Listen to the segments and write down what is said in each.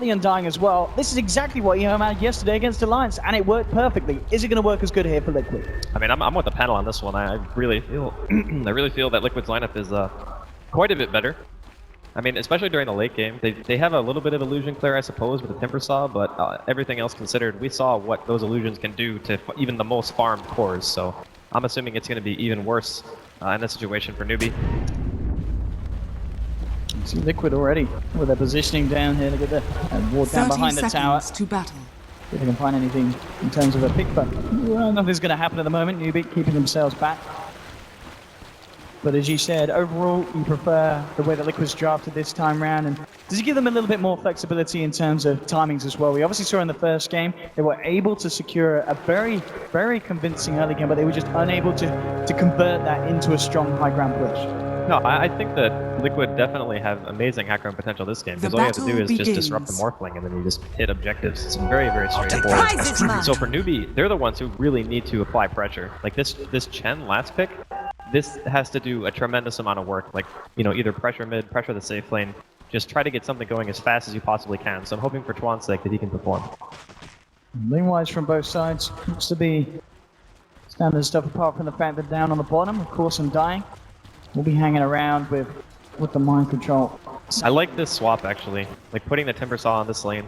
Undying as well. This is exactly what he had yesterday against Alliance, and it worked perfectly. Is it going to work as good here for Liquid? I mean, I'm with the panel on this one. I really feel, I really feel that Liquid's lineup is quite a bit better. I mean, especially during the late game, they have a little bit of illusion clear, I suppose, with the Timber Saw, but everything else considered, we saw what those illusions can do to even the most farmed cores. So I'm assuming it's going to be even worse in this situation for Newbee. See Liquid already with their positioning down here. Look at the ward down behind the tower. To battle. If they can find anything in terms of a pick, but well, nothing's going to happen at the moment. Newbee keeping themselves back. But as you said, overall, you prefer the way that Liquid's drafted this time round. And does it give them a little bit more flexibility in terms of timings as well? We obviously saw in the first game, they were able to secure a very, very convincing early game, but they were just unable to convert that into a strong high ground push. No, I think that Liquid definitely have amazing hack run potential this game, because all you have to do is just disrupt the Morphling and then you just hit objectives. It's very, very straightforward. So for Newbee, they're the ones who really need to apply pressure. Like this Chen last pick, this has to do a tremendous amount of work. Like, you know, either pressure mid, pressure the safe lane, just try to get something going as fast as you possibly can. So I'm hoping for Chuan's sake that he can perform. Lane-wise from both sides, looks to be standard stuff apart from the fact that down on the bottom, of course, Undying will be hanging around with the mind control. I like this swap actually, like putting the Timber Saw on this lane.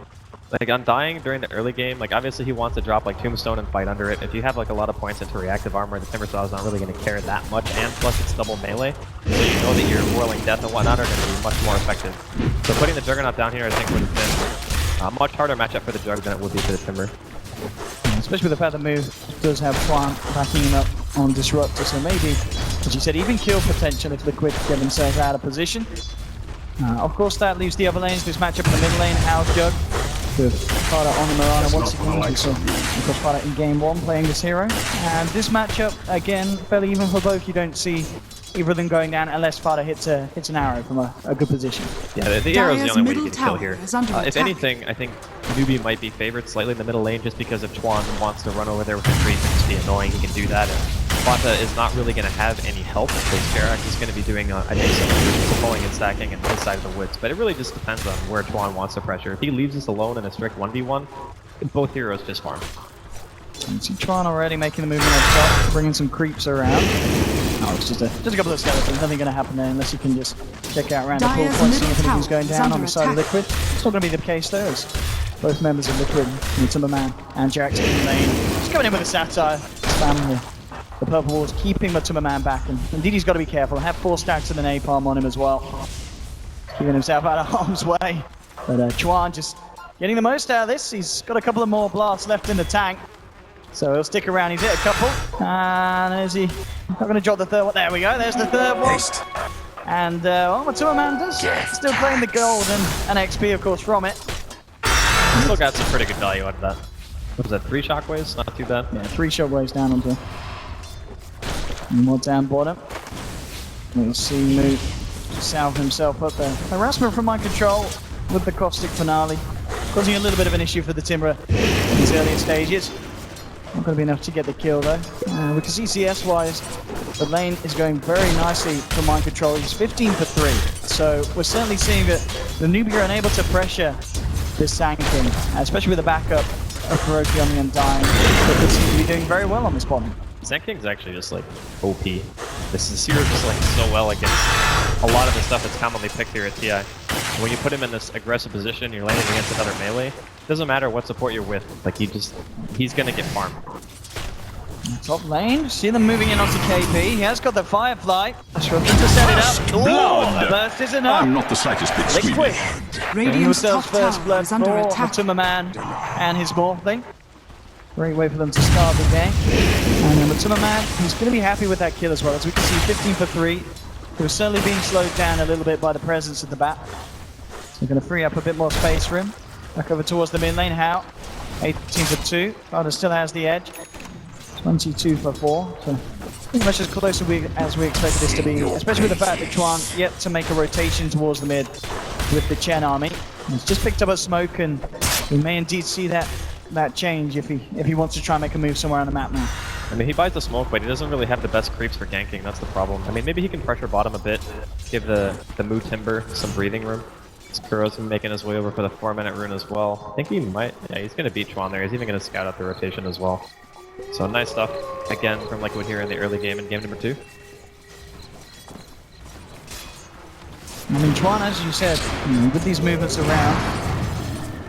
Like Undying during the early game, like obviously he wants to drop like Tombstone and fight under it. If you have like a lot of points into reactive armor, the Timber Saw is not really going to care that much, and plus it's double melee, so you know that your Whirling Death and whatnot are going to be much more effective. So putting the Juggernaut down here I think would have been a much harder matchup for the Jug than it would be for the Timber. Especially with the fact that Move does have Chuan backing him up on Disruptor, so maybe, as you said, even kill potential if Liquid get themselves out of position. Of course, that leaves the other lanes. This matchup in the mid lane, House Jug with Fada on the Mirana once again. We saw, of course, Fada in game 1 playing this hero. And this matchup, again, fairly even for both. You don't see either of them going down unless Fada hits an arrow from a good position. Yeah, the arrow is the only way you can kill here. If anything, I think Newbee might be favored slightly in the middle lane just because if Chuan wants to run over there with his creep and just be annoying, he can do that. And Fata is not really going to have any help because Karak is going to be doing, I think, some pulling and stacking on his side of the woods. But it really just depends on where Chuan wants to pressure. If he leaves us alone in a strict 1v1, both heroes just farm. You see Chuan already making the movement up top, bringing some creeps around. Oh, it's just a couple of skeletons. Nothing going to happen there unless you can just check out around the pool point, see if anything's going down on the side of Liquid. It's not going to be the case though, as both members of Liquid, Timberman and Jax in the lane, just coming in with a satire, spamming the purple walls, keeping the Timberman back. And indeed, he's got to be careful. Have 4 stacks of the napalm on him as well, keeping himself out of harm's way. But Chuan just getting the most out of this. He's got a couple of more blasts left in the tank, so he'll stick around. He's hit a couple, and is he not going to drop the third one? There we go. There's the third one. And Timberman does still playing the gold and XP, of course, from it. Still got some pretty good value out of that. What was that, 3 shockwaves? Not too bad. Yeah, 3 shockwaves down onto. One more down bottom. We'll see Moot salve himself up there. Harassment from mind control with the caustic finale, causing a little bit of an issue for the Timber in these earlier stages. Not going to be enough to get the kill though. Because ECS wise, the lane is going very nicely for mind control. He's 15 for 3. So we're certainly seeing that the Newbee are unable to pressure this Sankin, especially with the backup of Kuroky Undying, but they seem to be doing very well on this bottom. Sand King's actually just like OP. This hero just like so well against a lot of the stuff that's commonly picked here at TI. When you put him in this aggressive position, you're landing against another melee. Doesn't matter what support you're with, like he's gonna get farmed. Top lane, see them moving in onto KP. He has got the Firefly. Disruption to set it up. Blood! Burst is enough. I'm not the slightest bit sweet. Liquid. Radiant's top first tower blood is under for attack. Timberman and his Morphling. Great way for them to start the game. And then Timberman, he's going to be happy with that kill as well. As we can see, 15 for 3. He was certainly being slowed down a little bit by the presence of the bat. So going to free up a bit more space for him. Back over towards the mid lane. How? 18 for 2. Carter still has the edge. 22 for 4. So pretty much as close as we expected this to be, especially with the fact that Chuan yet to make a rotation towards the mid with the Chen army. He's just picked up a smoke, and we may indeed see that change if he wants to try and make a move somewhere on the map now. I mean, he buys the smoke, but he doesn't really have the best creeps for ganking. That's the problem. I mean, maybe he can pressure bottom a bit, give the Moo Timber some breathing room. Kuro's making his way over for the 4-minute rune as well. I think he might, yeah, he's going to beat Chuan there. He's even going to scout out the rotation as well. So nice stuff, again, from Liquid here in the early game in game number 2. I mean, Chuan, as you said, with these movements around,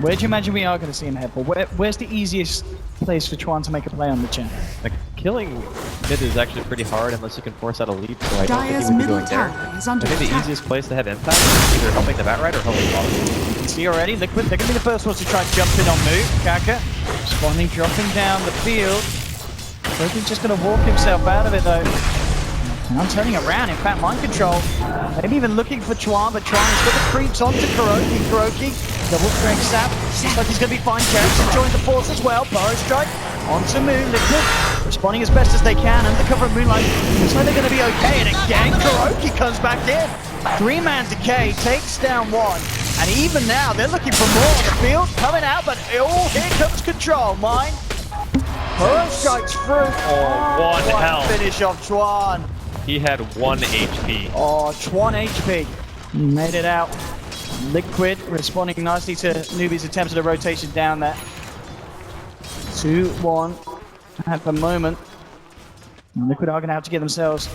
where do you imagine we are going to see him head for? Where's the easiest place for Chuan to make a play on the champ? Like, killing mid is actually pretty hard unless you can force out a leap, so I don't think Dyer's he would be middle going there. tower is under I think the attack. easiest place to have impact is either helping the Batrider or helping bottom. You can see already, Liquid, they're going to be the first ones to try to jump in on move. Kaka, responding, dropping down the field. Kuroky's just going to walk himself out of it, though. Now turning around, in fact, mind control. Maybe even looking for Chuan, but Chuan has got the creeps onto Kuroky. Kuroky, double strength sap. Looks like he's going to be fine. Jarrett's enjoying the force as well. Burrow strike onto Moon. Liquid responding as best as they can under cover of Moonlight. Looks like they're going to be okay. And again, Kuroky comes back in. 3-man decay takes down one. And even now, they're looking for more on the field. Coming out, but oh, here comes control. Mine. Burrow strikes through. Oh, one health. Finish off Chuan. He had 1 HP. Oh, 1 HP. He made it out. Liquid responding nicely to Newbee's attempts at a rotation down there. 2-1 at the moment. And Liquid are going to have to get themselves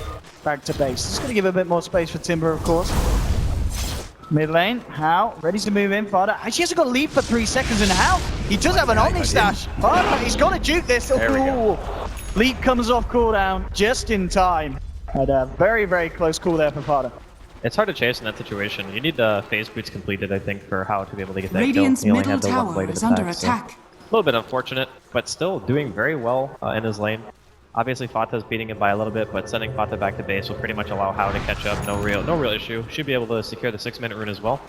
back to base. It's going to give a bit more space for Timber, of course. Mid lane, How ready to move in. Fada actually hasn't got a lead for 3 seconds, and How he does have an Omni stash. Fada, he's got to juke this. There we go. Leap comes off cooldown just in time. Had a very, very close call there for Fada. It's hard to chase in that situation. You need the phase boots completed, I think, for How to be able to get that Radiant's kill. He only middle had the one tower blade is of under attack, attack. so a little bit unfortunate, but still doing very well in his lane. Obviously, Fata's beating him by a little bit, but sending Fata back to base will pretty much allow How to catch up. No real issue. Should be able to secure the 6-minute rune as well.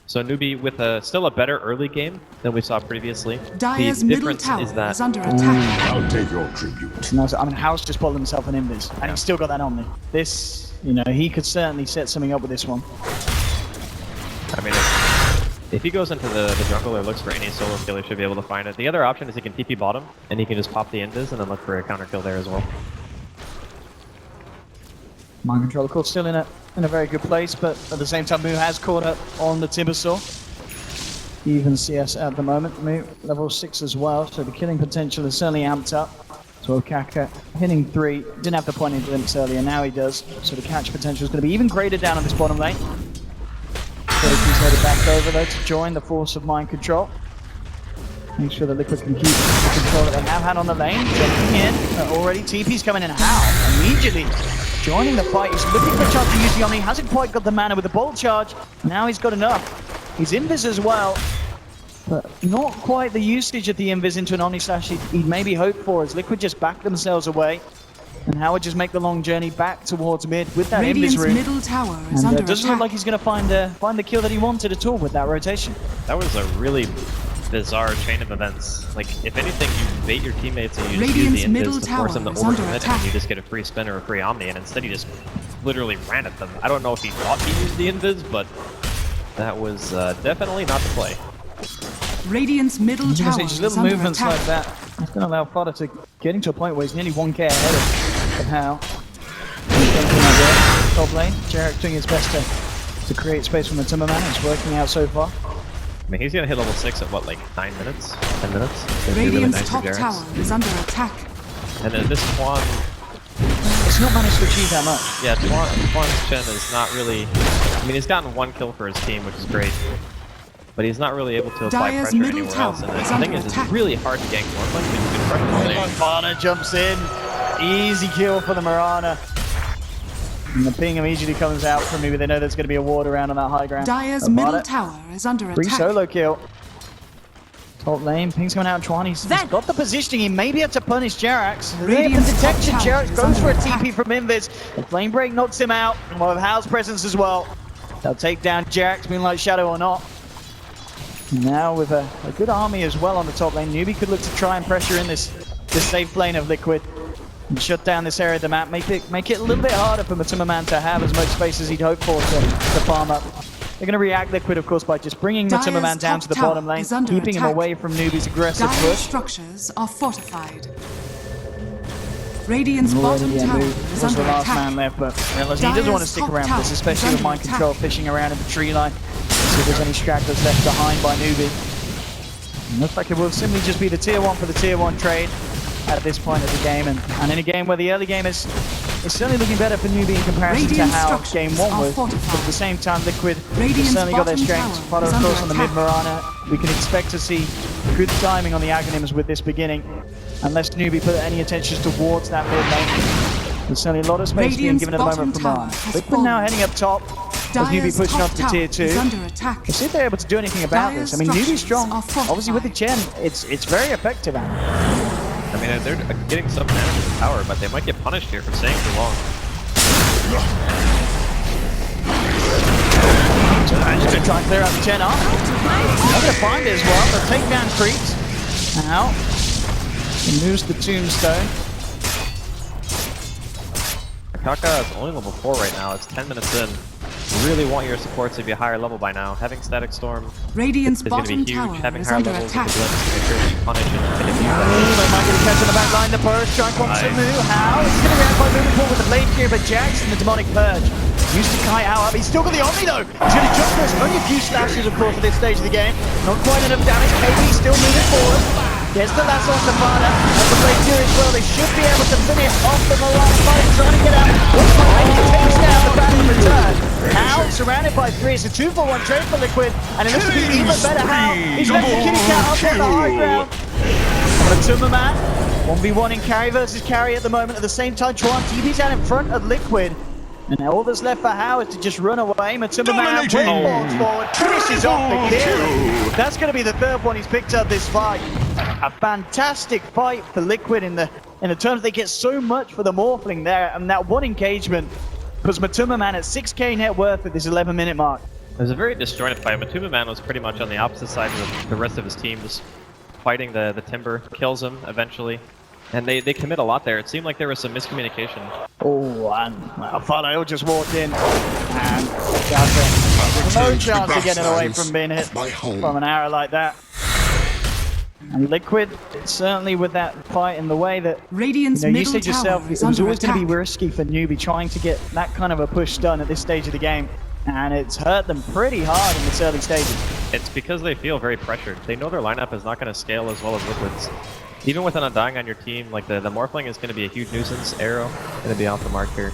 So Newbee with still a better early game than we saw previously. Dyer's the middle difference tower is that is under attack. I'll take your tribute. No, I mean, How's just bottled himself an invis, and he's still got that Omni. This, you know, he could certainly set something up with this one. I mean, if he goes into the jungle or looks for any solo kill, he should be able to find it. The other option is he can TP bottom, and he can just pop the invis and then look for a counter kill there as well. Mind control, of course, still in a very good place, but at the same time, Mu has caught up on the Timbersaw. Even CS at the moment. Mu level 6 as well, so the killing potential is certainly amped up. So Kaka hitting 3, didn't have the pointing glimpse earlier, now he does. So the catch potential is going to be even greater down on this bottom lane. Kuroky's headed back over though to join the force of mind control. Make sure the Liquid can keep the control that they have had on the lane. Jumping in, already TP's coming in. How? Immediately joining the fight. He's looking for a chance to use the Omni. Hasn't quite got the mana with the bolt charge. Now he's got enough. He's invis as well, but not quite the usage of the invis into an Omni slash he'd maybe hoped for, as Liquid just back themselves away. And Howard just make the long journey back towards mid with that Radiant's invis rune. middle tower is And under doesn't attack. look like he's going to find the kill that he wanted at all with that rotation. That was a really bizarre chain of events. Like, if anything, you bait your teammates and you just use the Radiant's middle invis to force them to tower is under overcommit, attack. and you just get a free spin or a free Omni, and instead he just literally ran at them. I don't know if he thought he used the invis, but that was definitely not the play. Radiant's middle Just tower little is under movements attack. like that. It's going to allow Fodder to get into a point where he's nearly 1k ahead of How. Top lane, Jarrett doing his best to create space from the Timberman. It's working out so far. I mean, he's gonna hit level 6 at what, like 9 minutes? 10 minutes? It's gonna be really Radiant's nice for top Jarrett's. tower is under attack. And then this Quan, It's not managed to achieve that much. yeah, Quan's Chen is not really, I mean, he's gotten 1 kill for his team, which is great. But he's not really able to apply Dyer's pressure middle anywhere else. And tower is the thing under is, it's attack. really hard to gank North Lane because you can pressure the lane. Fodder jumps in. Easy kill for the Mirana. And the ping immediately comes out from me, but they know there's going to be a ward around on that high ground. Dyer's But middle Fodder, tower is under free attack. solo kill. Top lane, ping's coming out. Chuan, he's got the positioning. He may be able to punish Jerax. Radiant's The detection. top tower Jerax is goes for a under TP attack. from Invis. The flame break knocks him out. And we'll have Hal's presence as well. They'll take down Jerax, Moonlight Shadow or not. Now with a good army as well on the top lane, Newbee could look to try and pressure in this safe lane of Liquid and shut down this area of the map, make it a little bit harder for Matuma to have as much space as he'd hoped for to farm up. They're going to react Liquid, of course, by just bringing Matuma Dyer's down to the top bottom tower lane, is under keeping him attack. away from Newbee's aggressive Dyer's push. structures are fortified. Radiant's Already, bottom yeah, tower Mu is was under the last man attack. left, but he doesn't want to Dyer's stick top around for this, tower especially is with under mind control attack. fishing around in the tree line. see if there's any stragglers left behind by Newbee. And looks like it will simply just be the tier 1 for the tier 1 trade at this point of the game. And in a game where the early game is certainly looking better for Newbee in comparison to how game 1 was. But at the same time, Liquid has certainly got their strengths. Fodder, of course, on the mid-Marana. We can expect to see good timing on the Aghanims with this beginning. Unless Newbee put any attention towards that mid lane. There's certainly a lot of space being given at the moment from Marana. Liquid now heading up top. As Newbee pushing up to tier 2. We'll see if they're able to do anything about this. I mean, Newbee's strong. Obviously, with the gen, it's very effective. I mean, they're getting some damage to power, but they might get punished here for staying too long. So I'm just going to try and clear out the gen up. They're going to find it as well. They'll take down creeps. Now, he moves the tombstone. Kaka is only level 4 right now. It's 10 minutes in. You really want your supports to be a higher level by now. Having Static Storm Radiant's is going to be bottom huge. tower Having is higher under levels attack. of the glimpse to make sure that you punish and if you They might get a catch on the back line. The Purge Strike wants to move. How? He's going to react by moving forward with the blade here, but Jackson, the Demonic Purge, used to kite out up. He's still got the Omni though. He's going to jump for us. Only a few slashes, of course, at this stage of the game. Not quite enough damage. KB still moving forward. Gets the lasso on Nevada. And the blade here as well. They should be able to finish off the Mirage fight. Trying to get out. Looks like maybe he takes down the battle in return. How? Surrounded by 3. It's a 2-for-1 trade for Liquid. And it looks to be even better. How? He's left the kitty cat up on the high ground. Matuma Man. 1v1 in carry versus carry at the moment. At the same time, Chuan TV's out in front of Liquid. And all that's left for How is to just run away. Matuma Man falls forward, finishes off the kill. That's going to be the 3rd one he's picked up this fight. A fantastic fight for Liquid in the terms they get so much for the Morphling there. And that one engagement puts Matuma Man at 6k net worth at this 11-minute mark. It was a very disjointed fight. Matuma Man was pretty much on the opposite side of the rest of his team, just fighting the Timber, kills him eventually. And they commit a lot there. It seemed like there was some miscommunication. Oh, and I thought I just walked in and got no chance of getting away from being hit from an arrow like that. And Liquid, certainly with that fight in the way that, you said yourself, it was always going to be risky for Newbee trying to get that kind of a push done at this stage of the game. And it's hurt them pretty hard in its early stages. It's because they feel very pressured. They know their lineup is not going to scale as well as Liquid's. Even with an Undying on your team, like the Morphling is going to be a huge nuisance. Arrow going to be off the mark here.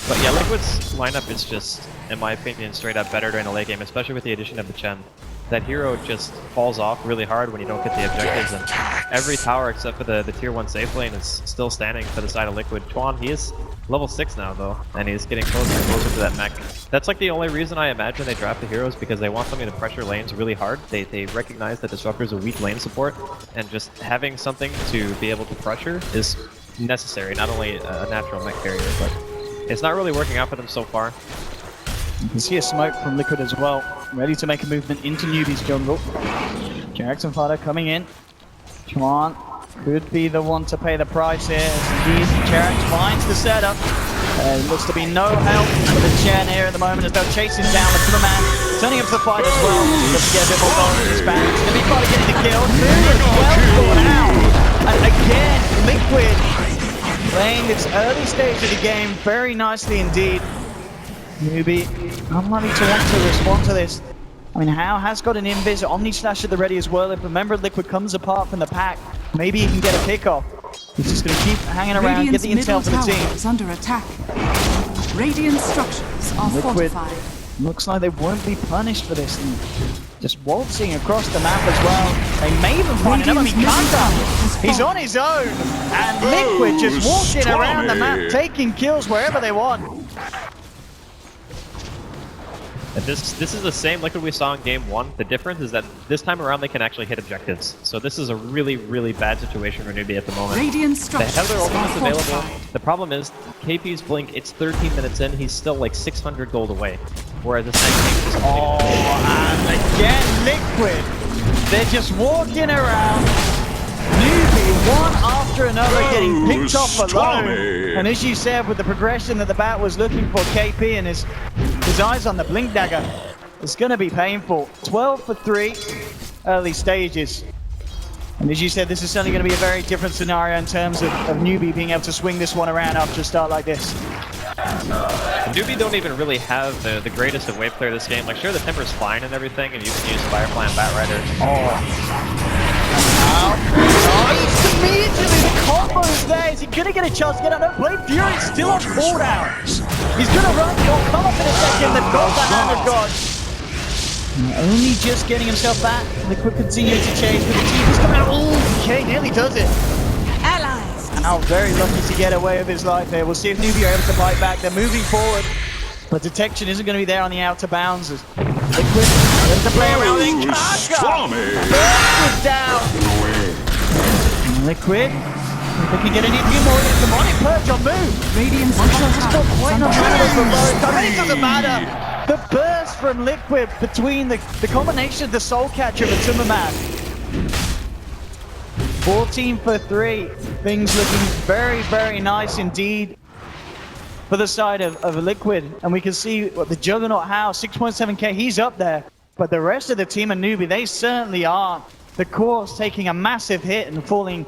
But yeah, Liquid's lineup is just, in my opinion, straight up better during the late game, especially with the addition of the Chen. That hero just falls off really hard when you don't get the objectives, and every tower except for the tier 1 safe lane is still standing for the side of Liquid. Chuan, he is level 6 now though, and he's getting closer and closer to that mech. That's like the only reason I imagine they draft the heroes, because they want something to pressure lanes really hard. They recognize that Disruptor is a weak lane support, and just having something to be able to pressure is necessary, not only a natural mech carrier, but it's not really working out for them so far. You can see a smoke from Liquid as well, ready to make a movement into Newbee's jungle. Jackson Fodder coming in. Chuan could be the one to pay the price here, as indeed Cherax finds the setup. Looks to be no help for the Chen here at the moment as they're chasing down the Killer Man, turning up to the fight as well. Just to get a bit more gold in his back. It's going to be fun getting the kill. Well thought out. And again, Liquid playing this early stage of the game very nicely indeed. Newbee unlikely to want to respond to this. I mean, How has got an invis, Omni Slash at the ready as well. If remember Liquid comes apart from the pack, maybe he can get a pick-off. He's just going to keep hanging around, get the intel for the team. Is under attack. Radiant structures are Liquid fortified. looks like they won't be punished for this. And just waltzing across the map as well. They may even find another. I mean, Kanta, he's on his own. And Liquid just walking around the map, taking kills wherever they want. And this is the same Liquid we saw in game 1. The difference is that this time around they can actually hit objectives. So this is a really, really bad situation for Newbee at the moment. Radiant They have their structures are ultimates available. fortified. The problem is, KP's Blink, it's 13 minutes in, he's still like 600 gold away. Whereas this thing is And again, Liquid. They're just walking around. Newbee, one after another, getting picked off alone. And as you said, with the progression that the bat was looking for, KP and his eyes on the Blink Dagger, it's going to be painful. 12 for 3, early stages. And as you said, this is certainly going to be a very different scenario in terms of Newbee being able to swing this one around after a start like this. Newbee don't even really have the greatest of wave clear this game. Like, sure, the Timber's fine and everything, and you can use Firefly and Batrider. Nice! Immediately the combo's there. Is he going to get a chance to get out? No, Blade Fury's still on cooldown. He's going to run. He'll come up in a second. They've got the Hand of God. Only just getting himself back. Liquid continue to chase with the team. He's coming out. Oh, okay, nearly does it. Allies. Now, very lucky to get away with his life here. We'll see if Newbee are able to fight back. They're moving forward, but detection isn't going to be there on the outer bounds. Liquid able to play around in Kaka. Liquid down. Liquid. If they can get anything more, it's demonic perch on move. Radiant's Just not quite enough mana for both. I mean, it doesn't matter. The burst from Liquid between the combination of the Soul Catcher and the Timberman. 14 for 3. Things looking very, very nice indeed for the side of Liquid. And we can see what the Juggernaut House, 6.7k, he's up there. But the rest of the team and Newbee, they certainly aren't. The core's taking a massive hit and falling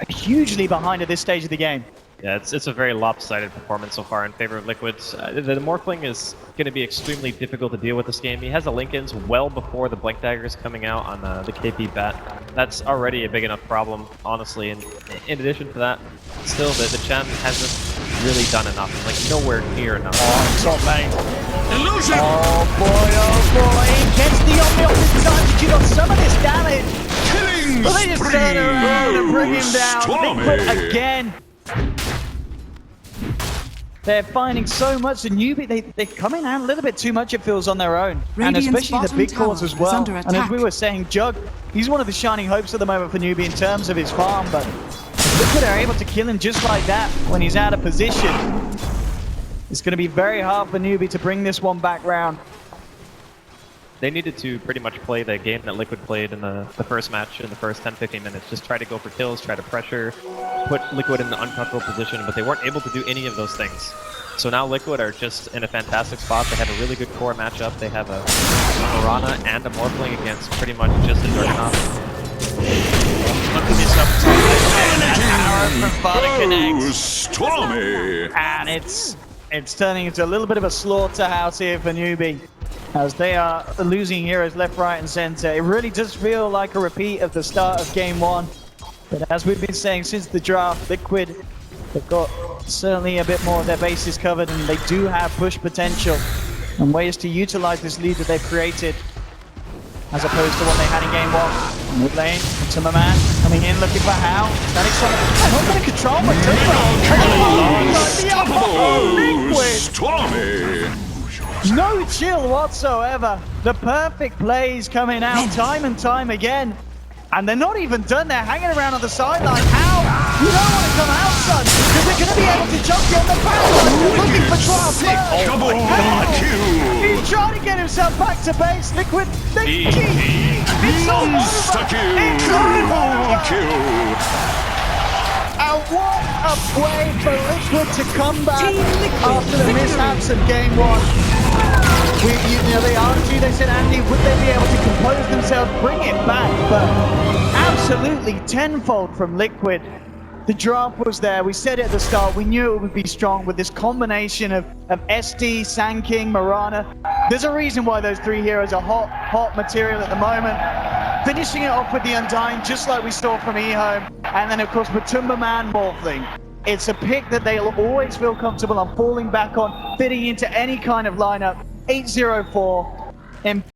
hugely behind at this stage of the game. Yeah, it's a very lopsided performance so far in favor of Liquid. The Morphling is going to be extremely difficult to deal with this game. He has the Link-ins well before the Blink Daggers coming out on the KP bat. That's already a big enough problem, honestly. And in addition to that, still the Chen hasn't really done enough. Like, nowhere near enough. Oh, it's not bad. Illusion! Oh boy, he gets the Omni off his touch. You got some of this damage. Killing Well, they just turn around and bring him down. Stormy. Liquid again. They're finding so much, and Newbee, they're coming out a little bit too much, it feels, on their own. And Radiant's especially the bottom big tower cores as is well. under And as we attack. were saying, Jug, he's one of the shining hopes at the moment for Newbee in terms of his farm, but Liquid are able to kill him just like that when he's out of position. It's going to be very hard for Newbee to bring this one back round. They needed to pretty much play the game that Liquid played in the first match in the first 10-15 minutes. Just try to go for kills, try to pressure, put Liquid in an uncomfortable position, but they weren't able to do any of those things. So now Liquid are just in a fantastic spot. They have a really good core matchup. They have a Mirana and a Morphling against pretty much just a Juggernaut. Look at this up top. Oh, Stormy! And it's turning into a little bit of a slaughterhouse here for Newbee, as they are losing heroes left, right, and center. It really does feel like a repeat of the start of Game 1. But as we've been saying since the draft, Liquid, they've got certainly a bit more of their bases covered, and they do have push potential and ways to utilize this lead that they've created, as opposed to what they had in Game 1. Mid lane, Timberman coming in looking for How. Static Sonic, not going to control my Timberman. Stormy! No chill whatsoever. The perfect plays coming out time and time again. And they're not even done. They're hanging around on the sideline. How? You don't want to come out, son, because they're going to be able to jump you on the backline. They're looking for trial. Double kill! He's trying to get himself back to base. Liquid, they keep. It's all Monster over. kill! It's all Double over. kill! And what a way for Liquid to come back Team Liquid after the victory. mishaps of Game 1. They argued, they said, Andy, would they be able to compose themselves, bring it back? But absolutely tenfold from Liquid. The draft was there. We said it at the start. We knew it would be strong with this combination of SD, Sand King, Mirana. There's a reason why those three heroes are hot material at the moment. Finishing it off with the Undying, just like we saw from eHome. And then, of course, with Timberman Morphling. It's a pick that they'll always feel comfortable on falling back on, fitting into any kind of lineup. 8-0-4.